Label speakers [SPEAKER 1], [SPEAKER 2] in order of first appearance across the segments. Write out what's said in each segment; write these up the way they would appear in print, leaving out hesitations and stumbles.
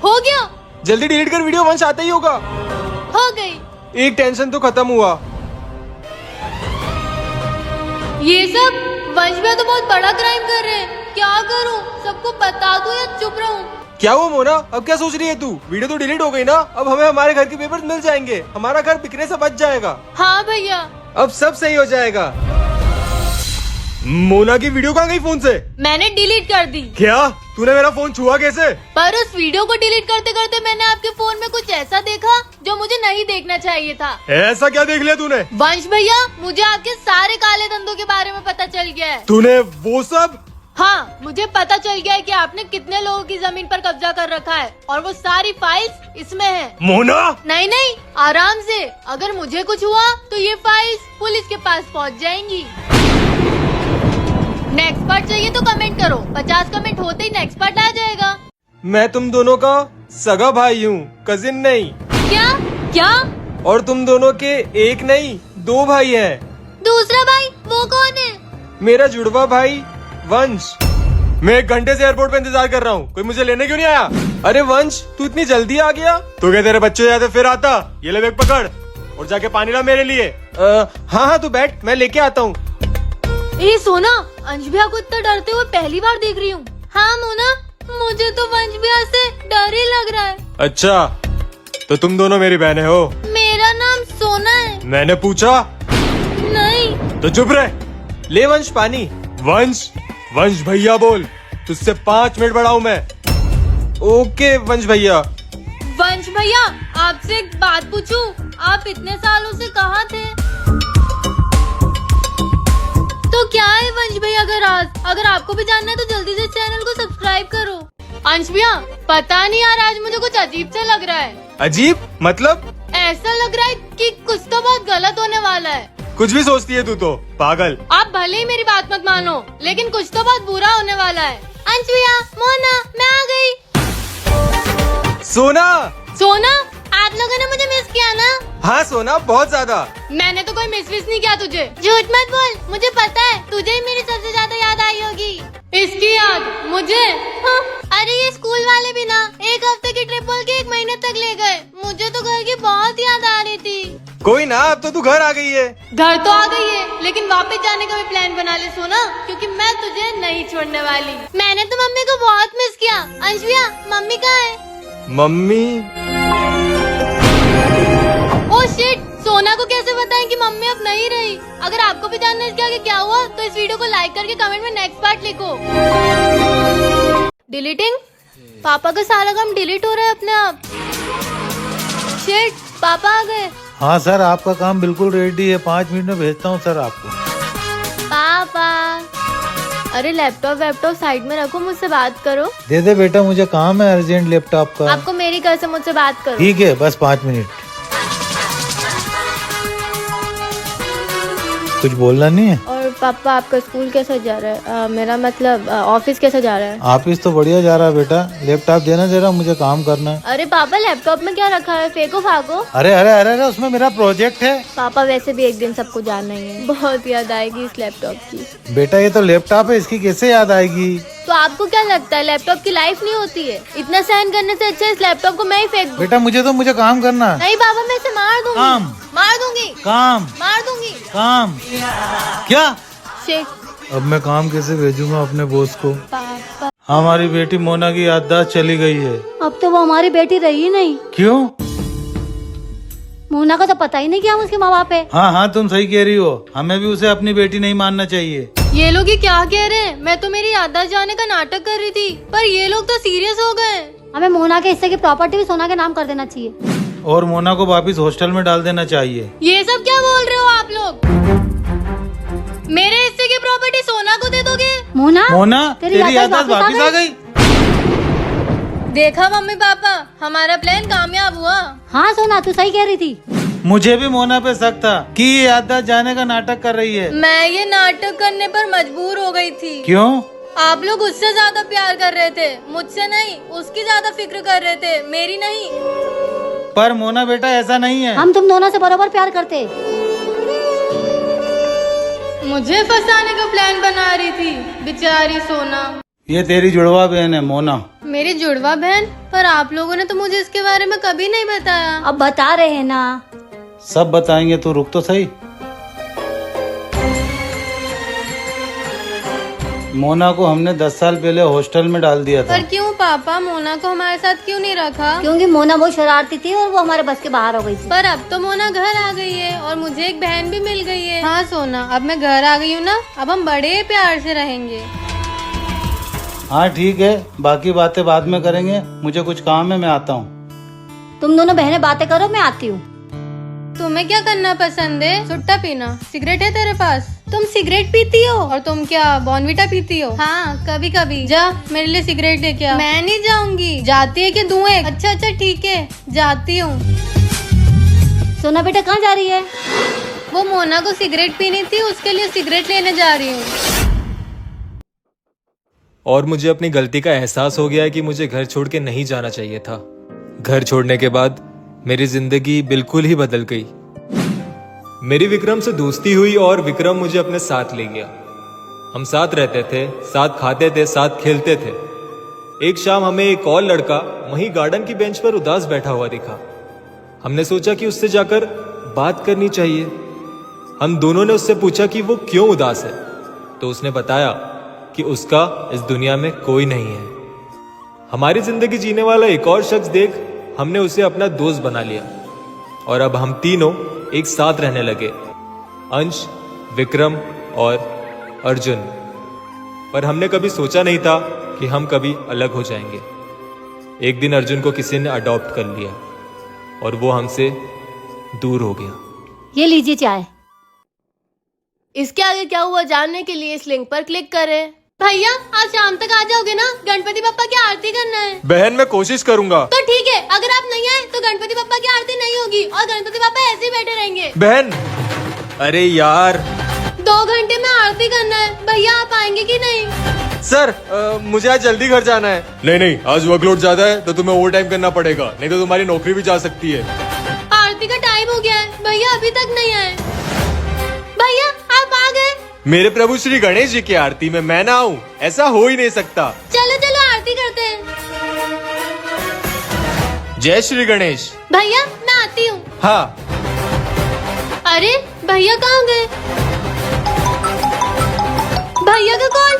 [SPEAKER 1] हो गया।
[SPEAKER 2] जल्दी डिलीट कर वीडियो, वंश आता ही होगा।
[SPEAKER 1] हो गई।
[SPEAKER 2] एक टेंशन तो खत्म हुआ।
[SPEAKER 1] ये सब वंश भैया तो बहुत बड़ा क्राइम कर रहे हैं। क्या करूं? सबको बता दूं या चुप रहूं?
[SPEAKER 2] क्या हुआ मोना, अब क्या सोच रही है तू? वीडियो तो डिलीट हो गई ना, अब हमें हमारे घर के पेपर्स मिल जाएंगे, हमारा घर बिकने से बच जाएगा।
[SPEAKER 1] हाँ भैया।
[SPEAKER 2] अब सब सही हो जाएगा। मोना की वीडियो कहाँ गई फोन से?
[SPEAKER 1] मैंने डिलीट कर दी।
[SPEAKER 2] क्या तूने मेरा फोन छुआ कैसे?
[SPEAKER 1] पर उस वीडियो को डिलीट करते करते मैंने आपके फोन में कुछ ऐसा देखा जो मुझे नहीं देखना चाहिए था।
[SPEAKER 2] ऐसा क्या देख लिया तूने?
[SPEAKER 1] वंश भैया, मुझे आपके सारे काले धंधों के बारे में पता चल गया है।
[SPEAKER 2] तूने वो सब?
[SPEAKER 1] हाँ, मुझे पता चल गया है कि आपने कितने लोगों की जमीन पर कब्जा कर रखा है और वो सारी फाइल्स इसमें है।
[SPEAKER 2] मोना
[SPEAKER 1] नहीं नहीं, आराम से। अगर मुझे कुछ हुआ तो ये फाइल्स पुलिस के पास पहुंच जाएंगी। नेक्स्ट पार्ट चाहिए तो कमेंट करो, 50 कमेंट होते ही नेक्स्ट पार्ट आ जाएगा।
[SPEAKER 2] मैं तुम दोनों का सगा भाई हूँ, कजिन नहीं।
[SPEAKER 1] क्या क्या?
[SPEAKER 2] और तुम दोनों के एक नहीं 2 भाई हैं।
[SPEAKER 1] दूसरा भाई वो कौन है?
[SPEAKER 2] मेरा जुड़वा भाई वंश। मैं 1 घंटे से एयरपोर्ट पे इंतजार कर रहा हूँ, कोई मुझे लेने क्यों नहीं आया? अरे वंश, तू इतनी जल्दी आ गया? तो क्या तेरे बच्चे जाते फिर आता? ये ले बैग पकड़ और जाके पानी ला मेरे लिए। हाँ हाँ तू बैठ, मैं लेके आता हूँ।
[SPEAKER 1] ए सोना, अंश भैया को इतना डरते हुए पहली बार देख रही हूँ। हाँ मोना, मुझे तो वंश भैया से डर ही लग रहा है।
[SPEAKER 2] अच्छा, तो तुम दोनों मेरी बहनें हो?
[SPEAKER 1] मेरा नाम सोना है। मैंने
[SPEAKER 2] पूछा
[SPEAKER 1] नहीं।
[SPEAKER 2] तो चुप रहे। ले वंश पानी। वंश वंश भैया बोल, तुझसे 5 मिनट बड़ा हूँ मैं। ओके वंश भैया।
[SPEAKER 1] वंश भैया, आपसे एक बात पूछूं? आप इतने सालों से कहाँ थे? तो क्या है वंश भैया का राज? अगर आपको भी जानना है तो जल्दी से चैनल को सब्सक्राइब करो। अंश भैया, पता नहीं यार, आज मुझे कुछ अजीब सा लग रहा है।
[SPEAKER 2] अजीब मतलब?
[SPEAKER 1] ऐसा लग रहा है कि कुछ तो बहुत गलत होने वाला है।
[SPEAKER 2] कुछ भी सोचती है तू तो, पागल।
[SPEAKER 1] आप भले ही मेरी बात मत मानो, लेकिन कुछ तो बहुत बुरा होने वाला है। अंश भैया, मोना, मैं आ गई।
[SPEAKER 2] सोना
[SPEAKER 1] सोना, आप लोगों ने मुझे मिस किया ना?
[SPEAKER 2] हाँ सोना, बहुत ज्यादा।
[SPEAKER 1] मैंने तो कोई मिस नहीं किया तुझे। झूठ मत बोल, मुझे पता है तुझे ही मेरी सबसे ज्यादा याद आई होगी। इसकी याद मुझे? हाँ। अरे ये स्कूल वाले भी ना 1 हफ्ते की ट्रिप बोल के 1 महीने तक ले गए। मुझे तो घर की बहुत याद आ रही थी।
[SPEAKER 2] कोई ना, अब तो तू घर आ गई है।
[SPEAKER 1] घर तो आ गई है, लेकिन वापस जाने का भी प्लान बना ले सोना, क्योंकि मैं तुझे नहीं छोड़ने वाली। मैंने तो मम्मी को बहुत मिस किया। अंश भैया, मम्मी कहाँ है?
[SPEAKER 2] मम्मी?
[SPEAKER 1] ओह शिट, सोना को कैसे बताएं कि मम्मी अब नहीं रही? अगर आपको भी जानना है इसके आगे क्या हुआ तो इस वीडियो को लाइक करके कमेंट में नेक्स्ट पार्ट लिखो। डिलीटिंग? पापा का सारा काम डिलीट हो रहा है अपने आप। शिट, पापा आ गए।
[SPEAKER 3] हाँ सर, आपका काम बिल्कुल रेडी है, 5 मिनट में भेजता हूँ सर आपको।
[SPEAKER 1] पापा, अरे लैपटॉप साइड में रखो, मुझसे बात करो।
[SPEAKER 3] दे दे बेटा, मुझे काम है अर्जेंट लैपटॉप का।
[SPEAKER 1] आपको मेरी कसम, मुझसे बात करो।
[SPEAKER 3] ठीक है, बस 5 मिनट। कुछ बोलना नहीं है?
[SPEAKER 1] और पापा, आपका स्कूल कैसा जा रहा है? मेरा मतलब ऑफिस कैसा जा रहा है?
[SPEAKER 3] ऑफिस तो बढ़िया जा रहा है बेटा। लैपटॉप देना जरा, मुझे काम करना है।
[SPEAKER 1] अरे पापा, लैपटॉप में क्या रखा है? फेंको फाको।
[SPEAKER 3] अरे अरे अरे अरे, उसमें मेरा प्रोजेक्ट है।
[SPEAKER 1] पापा, वैसे भी एक दिन सबको जानना ही है। बहुत याद आएगी इस लैपटॉप की।
[SPEAKER 3] बेटा ये तो लैपटॉप है, इसकी कैसे याद आएगी?
[SPEAKER 1] तो आपको क्या लगता है लैपटॉप की लाइफ नहीं होती है? इतना सहन करने से अच्छा इस लैपटॉप को मैं ही फेंक दूं।
[SPEAKER 3] बेटा मुझे काम करना है।
[SPEAKER 1] नहीं पापा, मैं इसे मार दूंगी।
[SPEAKER 3] काम।
[SPEAKER 1] मार दूंगी।
[SPEAKER 3] काम।
[SPEAKER 1] मार दूंगी।
[SPEAKER 3] काम। क्या?
[SPEAKER 1] शिट।
[SPEAKER 3] अब मैं काम कैसे भेजूंगा अपने बॉस को?
[SPEAKER 1] पापा,
[SPEAKER 3] हमारी बेटी मोना की याददाश्त चली गई है।
[SPEAKER 1] अब तो वो हमारी बेटी रही नहीं।
[SPEAKER 3] क्यों?
[SPEAKER 1] मोना का तो पता ही नहीं कि हम उसके माँ बाप है।
[SPEAKER 3] हाँ हाँ, तुम सही कह रही हो, हमें भी उसे अपनी बेटी नहीं मानना चाहिए।
[SPEAKER 1] ये लोग ये क्या कह रहे हैं? मैं तो मेरी याददाश्त जाने का नाटक कर रही थी, पर ये लोग तो सीरियस हो गए। हमें मोना के हिस्से की प्रॉपर्टी भी सोना के नाम कर देना चाहिए
[SPEAKER 3] और मोना को वापस हॉस्टल में डाल देना चाहिए।
[SPEAKER 1] ये सब क्या बोल रहे हो आप लोग? मेरे हिस्से की प्रॉपर्टी सोना को दे दोगे?
[SPEAKER 3] मोना तेरी याददाश्त वापस आ गई।
[SPEAKER 1] देखा मम्मी पापा, हमारा प्लान कामयाब हुआ।
[SPEAKER 4] हाँ सोना, तू सही कह रही थी।
[SPEAKER 3] मुझे भी मोना पे शक था कि ये याददाश्त जाने का नाटक कर रही है।
[SPEAKER 1] मैं ये नाटक करने पर मजबूर हो गई थी।
[SPEAKER 3] क्यों?
[SPEAKER 1] आप लोग उससे ज्यादा प्यार कर रहे थे, मुझसे नहीं। उसकी ज्यादा फिक्र कर रहे थे, मेरी नहीं।
[SPEAKER 3] पर मोना बेटा ऐसा नहीं है।
[SPEAKER 4] हम तुम दोनों से बराबर प्यार करते।
[SPEAKER 1] मुझे फंसाने का प्लान बना रही थी बेचारी सोना।
[SPEAKER 3] ये तेरी जुड़वा बहन है मोना।
[SPEAKER 1] मेरी जुड़वा बहन, पर आप लोगों ने तो मुझे इसके बारे में कभी नहीं बताया।
[SPEAKER 4] अब बता रहे हैं ना।
[SPEAKER 3] सब बताएंगे, तू रुक तो सही। मोना को हमने 10 साल पहले हॉस्टल में डाल दिया था।
[SPEAKER 1] पर क्यों पापा, मोना को हमारे साथ क्यों नहीं रखा?
[SPEAKER 4] क्योंकि मोना बहुत शरारती थी और वो हमारे बस के बाहर हो गई थी।
[SPEAKER 1] पर अब तो मोना घर आ गई है और मुझे एक बहन भी मिल गई है। हाँ सोना, अब मैं घर आ गई हूँ ना, अब हम बड़े प्यार से रहेंगे।
[SPEAKER 3] हाँ ठीक है, बाकी बातें बाद में करेंगे, मुझे कुछ काम है, मैं आता हूँ।
[SPEAKER 4] तुम दोनों बहनें बातें करो, मैं आती हूँ।
[SPEAKER 1] तुम्हें क्या करना पसंद है? सुट्टा पीना? सिगरेट है तेरे पास? तुम सिगरेट पीती हो? और तुम क्या बॉर्नविटा पीती हो? हाँ कभी कभी। जा मेरे लिए सिगरेट लेके आ। मैं नहीं जाऊंगी। जाती है कि दूं एक? अच्छा ठीक है, जाती हूँ।
[SPEAKER 4] सोना बेटा कहाँ जा रही है?
[SPEAKER 1] वो मोना को सिगरेट पीनी थी, उसके लिए सिगरेट लेने जा रही हूँ।
[SPEAKER 2] और मुझे अपनी गलती का एहसास हो गया है कि मुझे घर छोड़ के नहीं जाना चाहिए था। घर छोड़ने के बाद मेरी जिंदगी बिल्कुल ही बदल गई। मेरी विक्रम से दोस्ती हुई और विक्रम मुझे अपने साथ ले गया। हम साथ रहते थे, साथ खाते थे, साथ खेलते थे। एक शाम हमें एक और लड़का वहीं गार्डन की बेंच पर उदास बैठा हुआ दिखा। हमने सोचा कि उससे जाकर बात करनी चाहिए। हम दोनों ने उससे पूछा कि वो क्यों उदास है, तो उसने बताया कि उसका इस दुनिया में कोई नहीं है। हमारी जिंदगी जीने वाला एक और शख्स देख हमने उसे अपना दोस्त बना लिया और अब हम तीनों एक साथ रहने लगे, अंश, विक्रम और अर्जुन। पर हमने कभी सोचा नहीं था कि हम कभी अलग हो जाएंगे। एक दिन अर्जुन को किसी ने अडॉप्ट कर लिया और वो हमसे दूर हो गया।
[SPEAKER 4] ये लीजिए चाय।
[SPEAKER 5] इसके आगे क्या हुआ जानने के लिए इस लिंक पर क्लिक करें।
[SPEAKER 1] भैया आज शाम तक आ जाओगे ना? गणपति बप्पा की आरती करना है।
[SPEAKER 2] बहन मैं कोशिश करूंगा।
[SPEAKER 1] तो ठीक है, अगर आप नहीं आए तो गणपति बप्पा की आरती नहीं होगी और गणपति बप्पा ऐसे ही बैठे रहेंगे।
[SPEAKER 2] बहन अरे यार
[SPEAKER 1] 2 घंटे में आरती करना है। भैया आप आएंगे कि नहीं?
[SPEAKER 2] सर मुझे आज जल्दी घर जाना है। नहीं आज वर्कलोड ज्यादा है तो तुम्हें ओवर टाइम करना पड़ेगा, नहीं तो तुम्हारी नौकरी भी जा सकती है।
[SPEAKER 1] आरती का टाइम हो गया है, भैया अभी तक नहीं आए। भैया आप आ गए?
[SPEAKER 2] मेरे प्रभु श्री गणेश जी की आरती में मैं ना आऊं, ऐसा हो ही नहीं सकता।
[SPEAKER 1] चलो आरती करते हैं।
[SPEAKER 2] जय श्री गणेश।
[SPEAKER 1] भैया मैं आती हूँ।
[SPEAKER 2] हाँ।
[SPEAKER 1] अरे भैया कहाँ गए? भैया का कॉल।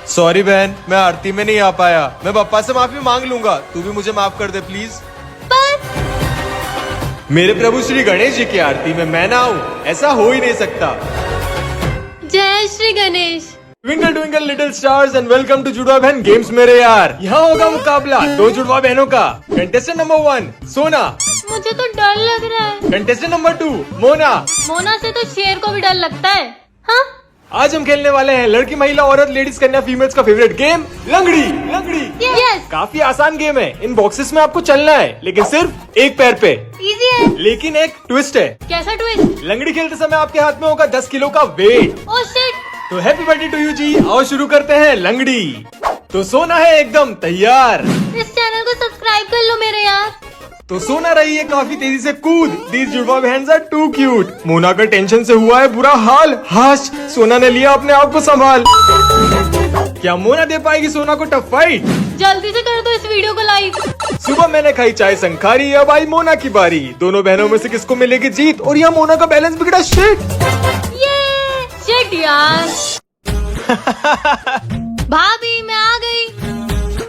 [SPEAKER 2] सॉरी बहन, मैं आरती में नहीं आ पाया। मैं पापा से माफी मांग लूंगा, तू भी मुझे माफ कर दे प्लीज।
[SPEAKER 1] पर
[SPEAKER 2] मेरे प्रभु श्री गणेश जी की आरती में मैं ना आऊं, ऐसा हो ही नहीं सकता।
[SPEAKER 1] जय Shri Ganesh.
[SPEAKER 2] Twinkle twinkle little stars and welcome to जुड़वा बहन गेम्स मेरे यार। यहाँ होगा मुकाबला 2 जुड़वा बहनों का। कंटेस्टेंट नंबर 1 सोना।
[SPEAKER 1] मुझे तो डर लग रहा है।
[SPEAKER 2] Contestant number 2 Mona.
[SPEAKER 1] मोना से तो शेर को भी डर लगता है। हाँ
[SPEAKER 2] आज हम खेलने वाले हैं लड़की महिला औरत लेडीज कन्या फीमेल्स का फेवरेट गेम लंगड़ी। लंगड़ी
[SPEAKER 1] यस
[SPEAKER 2] काफी आसान गेम है। इन बॉक्सेस में आपको चलना है लेकिन सिर्फ एक पैर पे।
[SPEAKER 1] इजी है।
[SPEAKER 2] लेकिन एक ट्विस्ट है।
[SPEAKER 1] कैसा ट्विस्ट?
[SPEAKER 2] लंगड़ी खेलते समय आपके हाथ में होगा 10 किलो का वेट।
[SPEAKER 1] Oh shit.
[SPEAKER 2] तो हैप्पी बर्थडे टू यू जी। आओ शुरू करते हैं लंगड़ी। तो सोना है एकदम तैयार।
[SPEAKER 1] इस चैनल को सब्सक्राइब कर लो मेरे यार।
[SPEAKER 2] तो सोना रही है काफी तेजी से कूद। दीज जुड़वा बहन आर टू क्यूट। मोना का टेंशन से हुआ है बुरा हाल। हाश सोना ने लिया अपने आप को संभाल। क्या मोना दे पाएगी सोना को टफ फाइट?
[SPEAKER 1] जल्दी से कर दो इस वीडियो को लाइक।
[SPEAKER 2] सुबह मैंने खाई चाय संखारी, अब आई मोना की बारी। दोनों बहनों में से किसको मिलेगी जीत? और यहाँ मोना का बैलेंस बिगड़ा।
[SPEAKER 1] ये शिट यार। भाभी मैं आ गई।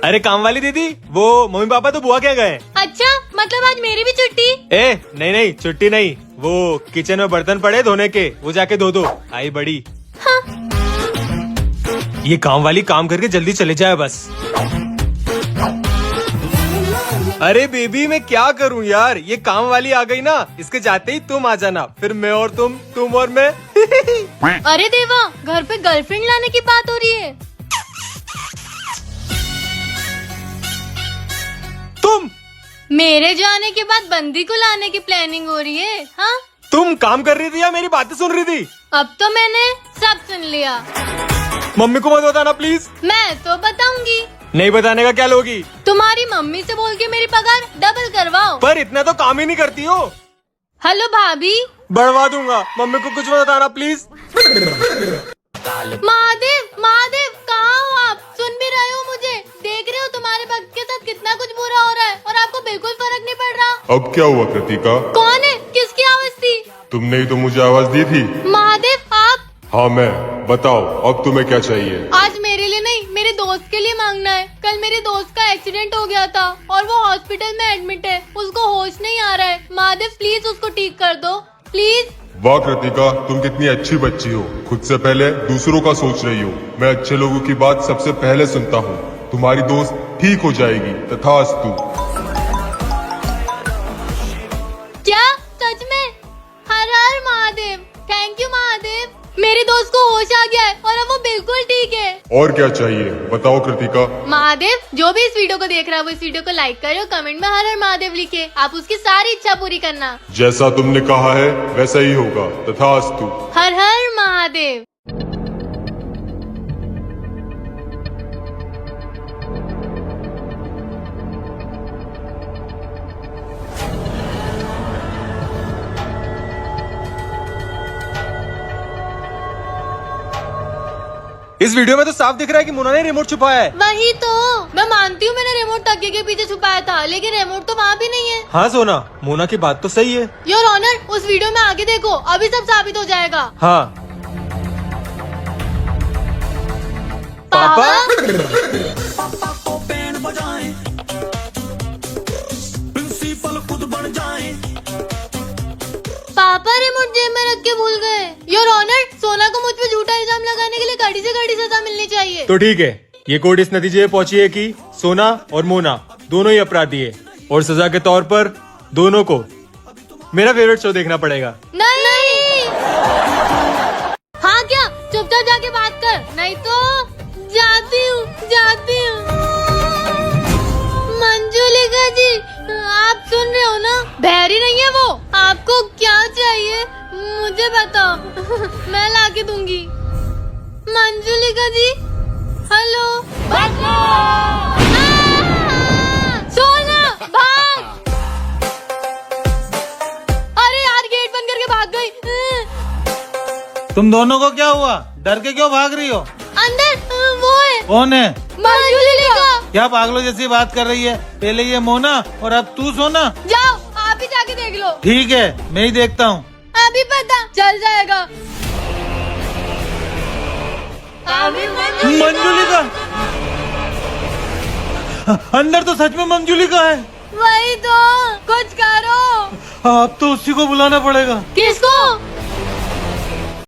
[SPEAKER 2] अरे काम वाली दीदी, वो मम्मी पापा तो बुआ क्या गए?
[SPEAKER 1] अच्छा मतलब आज मेरी भी छुट्टी?
[SPEAKER 2] ए नहीं छुट्टी नहीं, वो किचन में बर्तन पड़े धोने के, वो जाके धो दो। आई बड़ी।
[SPEAKER 1] हाँ।
[SPEAKER 2] ये काम वाली काम करके जल्दी चले जाए बस। अरे बेबी मैं क्या करूं यार, ये काम वाली आ गई ना, इसके जाते ही तुम आ जाना, फिर मैं और तुम और मैं।
[SPEAKER 1] अरे देवा, घर पे गर्लफ्रेंड लाने की बात हो रही है।
[SPEAKER 2] तुम
[SPEAKER 1] मेरे जाने के बाद बंदी को लाने की प्लानिंग हो रही है। हाँ
[SPEAKER 2] तुम काम कर रही थी या मेरी बातें सुन रही थी?
[SPEAKER 1] अब तो मैंने सब सुन लिया।
[SPEAKER 2] मम्मी को मत बताना प्लीज।
[SPEAKER 1] मैं तो बताऊंगी।
[SPEAKER 2] नहीं बताने का क्या लोगी?
[SPEAKER 1] तुम्हारी मम्मी से बोल के मेरी पगार डबल करवाओ।
[SPEAKER 2] पर इतना तो काम ही नहीं करती हो।
[SPEAKER 1] हेलो भाभी।
[SPEAKER 2] बढ़वा दूंगा, मम्मी को कुछ मत बताना प्लीज।
[SPEAKER 1] महादेव महादेव कहाँ हो आप? सुन भी रहे हो मुझे? देख रहे हो तुम्हारे भक्त के साथ कितना कुछ बुरा हो रहा है और आपको बिल्कुल फर्क नहीं पड़ रहा।
[SPEAKER 6] अब क्या हुआ कृतिका?
[SPEAKER 1] कौन है? किसकी आवाज थी?
[SPEAKER 6] तुमने ही तो मुझे आवाज दी थी।
[SPEAKER 1] महादेव आप?
[SPEAKER 6] हाँ मैं। बताओ अब तुम्हें क्या चाहिए?
[SPEAKER 1] आज मेरे लिए नहीं, मेरे दोस्त के लिए मांगना है। कल मेरे दोस्त का एक्सीडेंट हो गया था और वो हॉस्पिटल में एडमिट है। उसको होश नहीं आ रहा है। महादेव प्लीज उसको ठीक कर दो प्लीज।
[SPEAKER 6] वाह कृतिका, तुम कितनी अच्छी बच्ची हो। खुद से पहले दूसरों का सोच रही हो। मैं अच्छे लोगों की बात सबसे पहले सुनता हूँ। तुम्हारी दोस्त ठीक हो जाएगी तथास्तु।
[SPEAKER 1] क्या सच में? हर हर महादेव। Thank you Mahadev. मेरे दोस्त को होश आ गया है और अब वो बिल्कुल ठीक है।
[SPEAKER 6] और क्या चाहिए बताओ कृतिका?
[SPEAKER 1] महादेव जो भी इस वीडियो को देख रहा है वो इस वीडियो को लाइक करे और कमेंट में हर हर महादेव लिखे। आप उसकी सारी इच्छा पूरी करना।
[SPEAKER 6] जैसा तुमने कहा है वैसा ही होगा तथास्तु।
[SPEAKER 1] हर हर महादेव।
[SPEAKER 2] इस वीडियो में तो साफ दिख रहा है कि मोना ने रिमोट छुपाया है।
[SPEAKER 1] वही तो मैं मानती हूँ मैंने रिमोट तकिए के पीछे छुपाया था, लेकिन रिमोट तो वहाँ भी नहीं है।
[SPEAKER 2] हाँ सोना, मोना की बात तो सही है।
[SPEAKER 1] योर ऑनर उस वीडियो में आगे देखो, अभी सब साबित हो जाएगा।
[SPEAKER 2] हाँ पापा।
[SPEAKER 1] पापा रिमोट जेब में रख के भूल गए। योर ऑनर सोना को मुझ पे झूठा इल्जाम लगाने के लिए कड़ी से कड़ी सजा मिलनी चाहिए।
[SPEAKER 2] तो ठीक है, ये कोर्ट इस नतीजे पे पहुंची है कि सोना और मोना दोनों ही अपराधी है और सजा के तौर पर दोनों को मेरा फेवरेट शो देखना पड़ेगा।
[SPEAKER 1] नहीं। हाँ क्या? चुपचाप जाके बात कर, नहीं तो जाती हूँ। मंजुलिका जी आप सुन रहे हो ना? बहरी नहीं है वो। आपको क्या चाहिए मुझे बताओ। मैं लाके दूंगी। मंजुलिका जी हेलो। सोना भाग। अरे यार गेट बंद करके भाग गई।
[SPEAKER 3] तुम दोनों को क्या हुआ? डर के क्यों भाग रही हो?
[SPEAKER 1] अंदर वो है।
[SPEAKER 3] कौन है?
[SPEAKER 1] मंजुलिका।
[SPEAKER 3] क्या पागलों जैसी बात कर रही है? पहले ये मोना और अब तू सोना।
[SPEAKER 1] जाओ आप ही जाके देख लो।
[SPEAKER 3] ठीक है मैं ही देखता हूँ।
[SPEAKER 1] अभी पता चल जाएगा। अभी
[SPEAKER 3] मंजुलिका अंदर तो सच में मंजुलिका है।
[SPEAKER 1] वही तो कुछ करो।
[SPEAKER 3] अब तो उसी को बुलाना पड़ेगा।
[SPEAKER 1] किसको?